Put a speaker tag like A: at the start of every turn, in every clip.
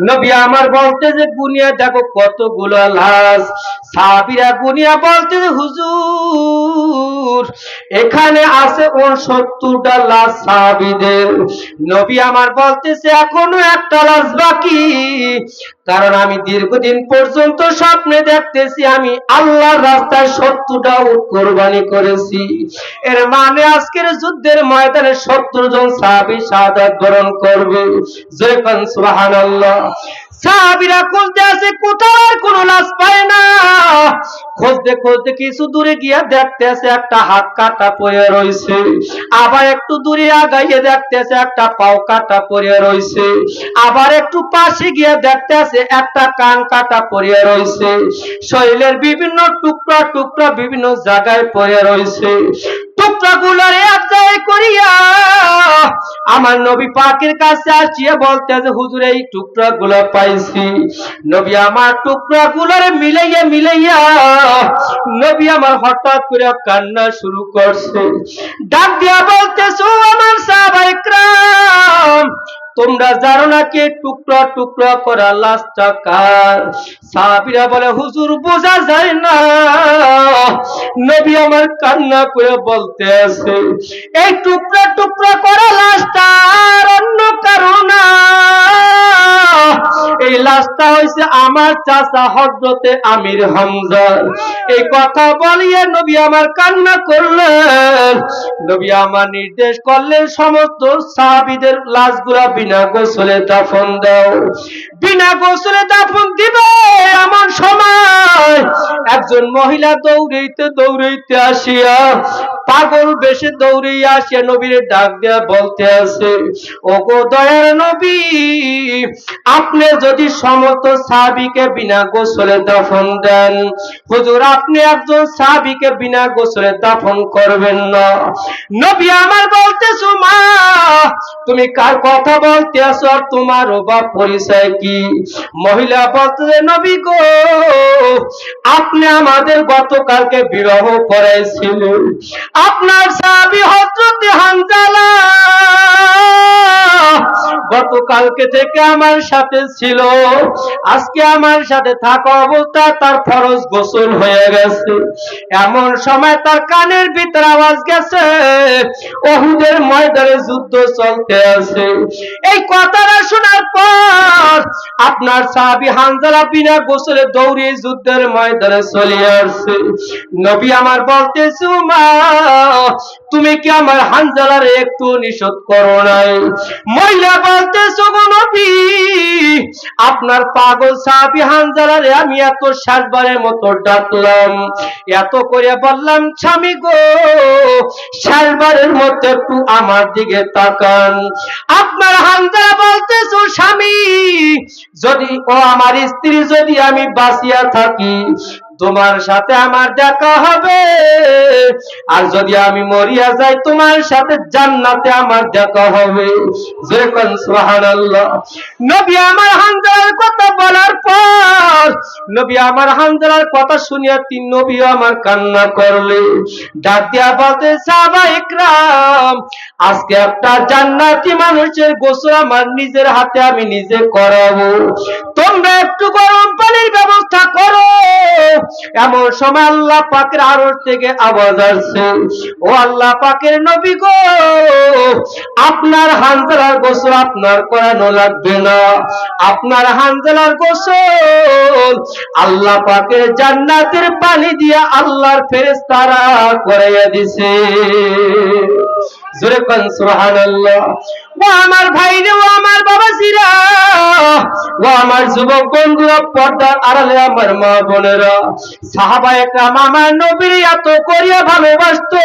A: নবী আমার বলতে যে গুনিয়া দেখো কতগুলো লাশ। সাহাবীরা গুনিয়া বলতে যে হুজুর এখানে আছে 69টা লাশ সাহাবীদের। নবী আমার বলতেছে এখনো একটা লাশ বাকি, কারণ আমি দীর্ঘদিন পর্যন্ত স্বপ্নে দেখতেছি আমি আল্লাহর রাস্তায় 70টা উট কোরবানি করেছি। এর মানে আজকের যুদ্ধের ময়দানে 70 জন সাহাবী শাহাদাত বরণ করবে। জয় কোন সুবহানাল্লাহ। সাহাবীরা খুঁজতে আছে, কোথাও আর কোনো লাশ পায় না। খুঁজতে খুঁজতে কিছু দূরে গিয়া দেখতে আছে একটা হাত কাটা পড়ে রয়েছে, আবার একটু দূরে আগাইয়ে দেখতে আছে একটা পাও কাটা পড়ে রয়েছে, আবার একটু পাশে গিয়ে দেখতে আছে একটা কান কাটা পড়ে রয়েছে, শরীরের বিভিন্ন টুকরা টুকরা বিভিন্ন জায়গায় পড়ে রয়েছে। টুকরাগুলোর এক জায়গায় করিয়া আমার নবী পাকের কাছে আসিয়া বলতেছে হুজুর এই টুকরাগুলো পাইছি। নবী আমার টুকরাগুলোর মিলাইয়া মিলাইয়া নবী আমার হঠাৎ করে কান্না শুরু করছে। ডাক দিয়া বলতেছো আমার সাহাবায়ে কেরাম, তোমরা জানো না কে টুকরা টুকরা করা লাশটা কার? সাহাবীরা বলে হুজুর বোঝা যায় না। নবী আমার কান্না করে বলতে আছে এই টুকরা টুকরা করা লাশটা আর অন্য কারো না, এই লাশটা হইছে আমার চাচা হযরতে আমির হামজা। এই কথা বলিয়ে নবী আমার কান্না করলেন। নবী আমার নির্দেশ করলেন সমস্ত সাহাবীদের লাশগুলা বিনা গোসলে দাফন দাও। বিনা গোসলে দাফন দিবে এমন সময় একজন মহিলা দৌড়াইতে দৌড়াইতে আসিয়া পাগল বেশে দৌড়িয়ে আসিয়া নবীর ডাক দেয়া বলতে আছে ওগো দয়ার নবী, আপনি যদি সমস্ত সাহাবীকে বিনা গোসলে দাফন দেন, হুজুর আপনি একজন সাহাবীকে বিনা গোসলে দাফন করবেন না। নবী আমার বলতেছো মা তুমি কার কথা বলতে আছো আর তোমার বাপ পরিচয় কি? মহিলা বলতেছে নবী গো আপনি আমাদের গতকালকে বিবাহ করাইছিলেন, আপনার সাহাবী হযরত হানজালা গতকালকে থেকে আমার সাথে ছিল, আজকে আমার সাথে থাকা অবস্থায় তার ফরজ গোসল হয়ে গেছে। এমন সময় তার কানের ভিতর আওয়াজ গেছে উহুদের ময়দানে যুদ্ধ চলতে আছে। এই কথাটা শোনার পর আপনার সাহাবী হানজালা বিনা গোসলে দৌড়ে যুদ্ধের ময়দানে চলে আসছে। নবী আমার বলতেছে মা তুমি কি আমার হানজালার একটু নিষেধ করো নাই? মহিলা বলতেছে গো নবী আপনার পাগল সাহাবী হানজালারে আমি এত শেষবারের মতো ডাকলাম, এত করে বললাম স্বামী গো শেষবারের মতো একটু আমার দিকে তাকান। আপনার হানজালা বলতেছো স্বামী যদি ও আমার স্ত্রী যদি আমি বাঁচিয়া থাকি তোমার সাথে আমার দেখা হবে, আর যদি আমি মরিয়া যাই তোমার সাথে জান্নাতে আমার দেখা হবে। যেরকম সুবহানাল্লাহ। নবী আমার হানজালার কথা বলার পর নবী আমার হানজালার কথা শুনিয়া তিন নবী আমার কান্না করলে। ডাক দিয়া বলতে সাহাবায়ে কেরাম আজকে একটা জান্নাতি মানুষের গোসল আমার নিজের হাতে আমি নিজে করাবো, তোমরা একটু গরম পানির ব্যবস্থা করো। এমন সময় আল্লাহ পাকের আরশ থেকে আওয়াজ আসছে ও আল্লাহ পাকের নবী গো আপনার হানজালার গোসল আপনার করানো লাগবে না, আপনার হানজালার গোসল আল্লাহ পাকের জান্নাতের পানি দিয়া আল্লাহর ফেরেশতারা করাইয়া দিছে। জোরে কোন সুবহানাল্লাহ। ও আমার ভাইরা ও আমার বাবাজিরা ও আমার যুবক বন্ধুরা পর্দার আড়ালে আমার মা বোনেরা সাহাবায়ে কেরাম আমার নবীর এত করিয়া ভালোবাসতো,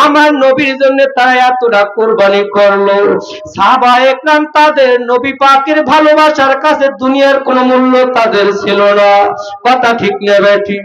A: আমার নবীর জন্য তারা এতটা কুরবানি করলো। সাহাবায়ে কেরাম তাদের নবী পাকের ভালোবাসার কাছে দুনিয়ার কোনো মূল্য তাদের ছিল না। কথা ঠিক না বেঠিক?